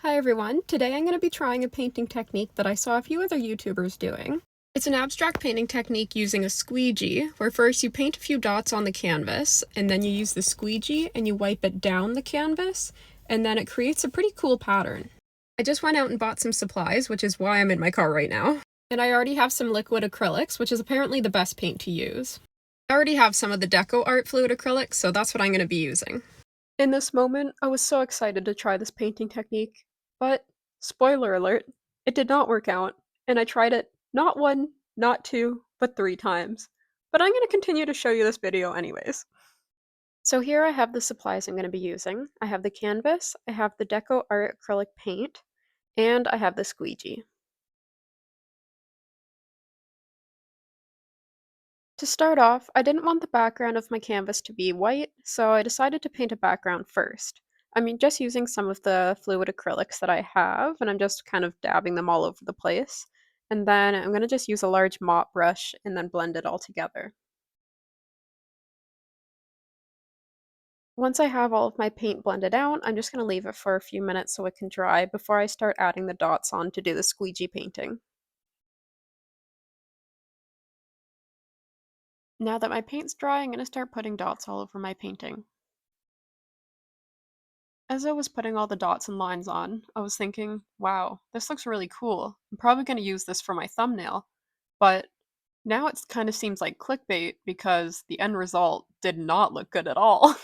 Hi everyone, today I'm going to be trying a painting technique that I saw a few other YouTubers doing. It's an abstract painting technique using a squeegee, where first you paint a few dots on the canvas, and then you use the squeegee and you wipe it down the canvas, and then it creates a pretty cool pattern. I just went out and bought some supplies, which is why I'm in my car right now. And I already have some liquid acrylics, which is apparently the best paint to use. I already have some of the Deco Art fluid acrylics, so that's what I'm going to be using. In this moment, I was so excited to try this painting technique, but spoiler alert, it did not work out, and I tried it not one, not two, but 3 times. But I'm going to continue to show you this video anyways. So here I have the supplies I'm going to be using. I have the canvas, I have the Deco Art acrylic paint, and I have the squeegee. To start off, I didn't want the background of my canvas to be white, so I decided to paint a background first. Just using some of the fluid acrylics that I have, and I'm just kind of dabbing them all over the place. And then I'm going to just use a large mop brush and then blend it all together. Once I have all of my paint blended out, I'm just going to leave it for a few minutes so it can dry before I start adding the dots on to do the squeegee painting. Now that my paint's dry, I'm going to start putting dots all over my painting. As I was putting all the dots and lines on, I was thinking, wow, this looks really cool. I'm probably going to use this for my thumbnail. But now it kind of seems like clickbait because the end result did not look good at all.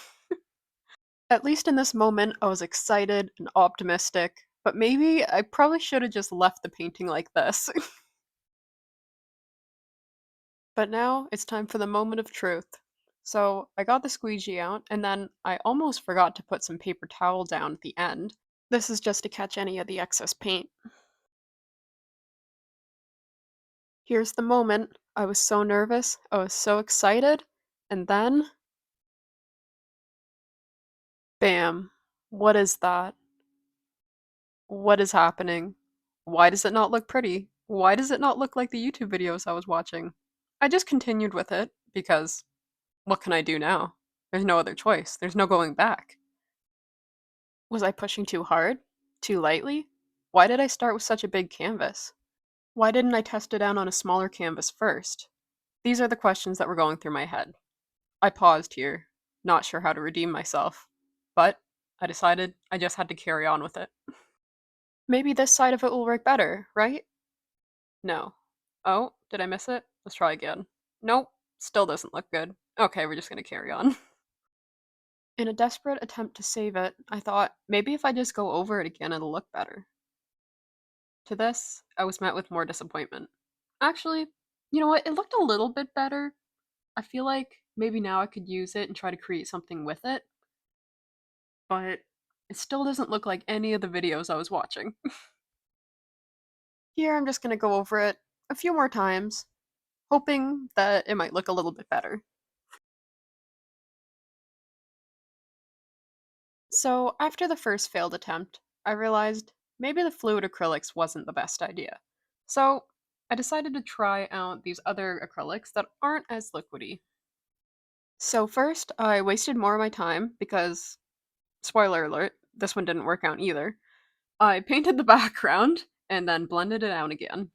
At least in this moment, I was excited and optimistic, but maybe I probably should have just left the painting like this. But now it's time for the moment of truth. So I got the squeegee out, and then I almost forgot to put some paper towel down at the end. This is just to catch any of the excess paint. Here's the moment. I was so nervous, I was so excited, and then bam. What is that? What is happening? Why does it not look pretty? Why does it not look like the YouTube videos I was watching? I just continued with it because what can I do now? There's no other choice. There's no going back. Was I pushing too hard? Too lightly? Why did I start with such a big canvas? Why didn't I test it out on a smaller canvas first? These are the questions that were going through my head. I paused here, not sure how to redeem myself, but I decided I just had to carry on with it. Maybe this side of it will work better, right? No. Oh, did I miss it? Let's try again. Nope, still doesn't look good. Okay, we're just gonna carry on. In a desperate attempt to save it, I thought maybe if I just go over it again, it'll look better. To this, I was met with more disappointment. Actually, you know what? It looked a little bit better. I feel like maybe now I could use it and try to create something with it, but it still doesn't look like any of the videos I was watching. Here, I'm just gonna go over it a few more times, hoping that it might look a little bit better. So, after the first failed attempt, I realized maybe the fluid acrylics wasn't the best idea. So, I decided to try out these other acrylics that aren't as liquidy. So, first, I wasted more of my time because, spoiler alert, this one didn't work out either. I painted the background and then blended it out again.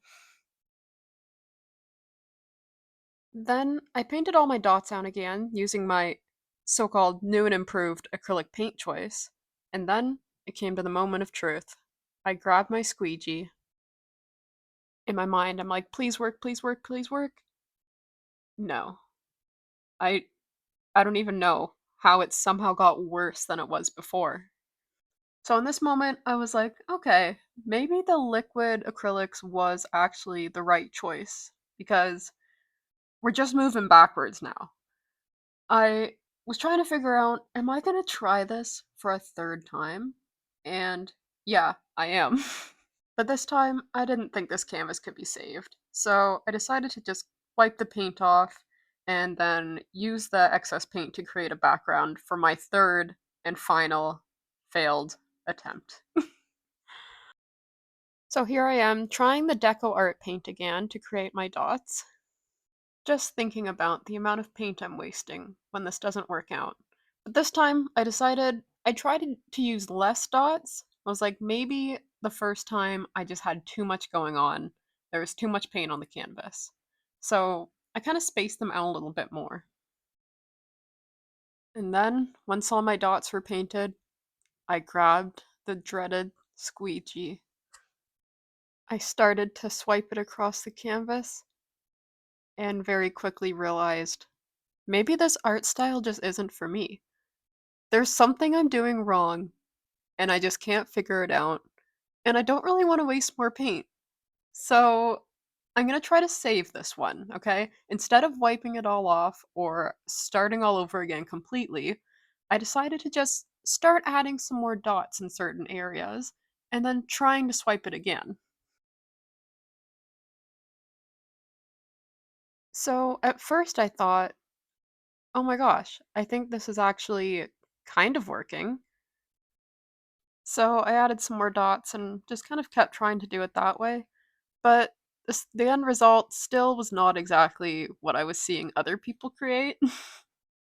Then I painted all my dots out again using my so-called new and improved acrylic paint choice. And then it came to the moment of truth. I grabbed my squeegee. In my mind, I'm like, please work, please work, please work. No. I I don't even know how it somehow got worse than it was before. So in this moment, I was like, okay, maybe the liquid acrylics was actually the right choice because we're just moving backwards now. I was trying to figure out, am I going to try this for a third time? And yeah, I am. But this time, I didn't think this canvas could be saved. So I decided to just wipe the paint off and then use the excess paint to create a background for my third and final failed attempt. So here I am trying the Deco Art paint again to create my dots. Just thinking about the amount of paint I'm wasting when this doesn't work out. But this time, I decided I tried to use less dots I was like, maybe the first time I just had too much going on. There was too much paint on the canvas. So I kind of spaced them out a little bit more. And then, once all my dots were painted, I grabbed the dreaded squeegee. I started to swipe it across the canvas and very quickly realized maybe this art style just isn't for me. There's something I'm doing wrong, and I just can't figure it out, and I don't really want to waste more paint. So I'm gonna try to save this one, okay? Instead of wiping it all off or starting all over again completely, I decided to just start adding some more dots in certain areas and then trying to swipe it again. So at first I thought, oh my gosh, I think this is actually kind of working. So I added some more dots and just kind of kept trying to do it that way. But the end result still was not exactly what I was seeing other people create.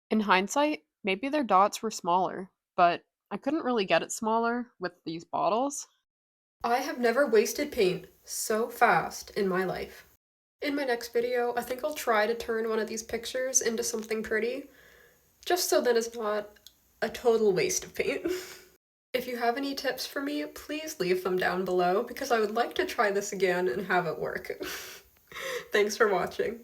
In hindsight, maybe their dots were smaller, but I couldn't really get it smaller with these bottles. I have never wasted paint so fast in my life. In my next video, I think I'll try to turn one of these pictures into something pretty, just so that it's not a total waste of paint. If you have any tips for me, please leave them down below because I would like to try this again and have it work. Thanks for watching.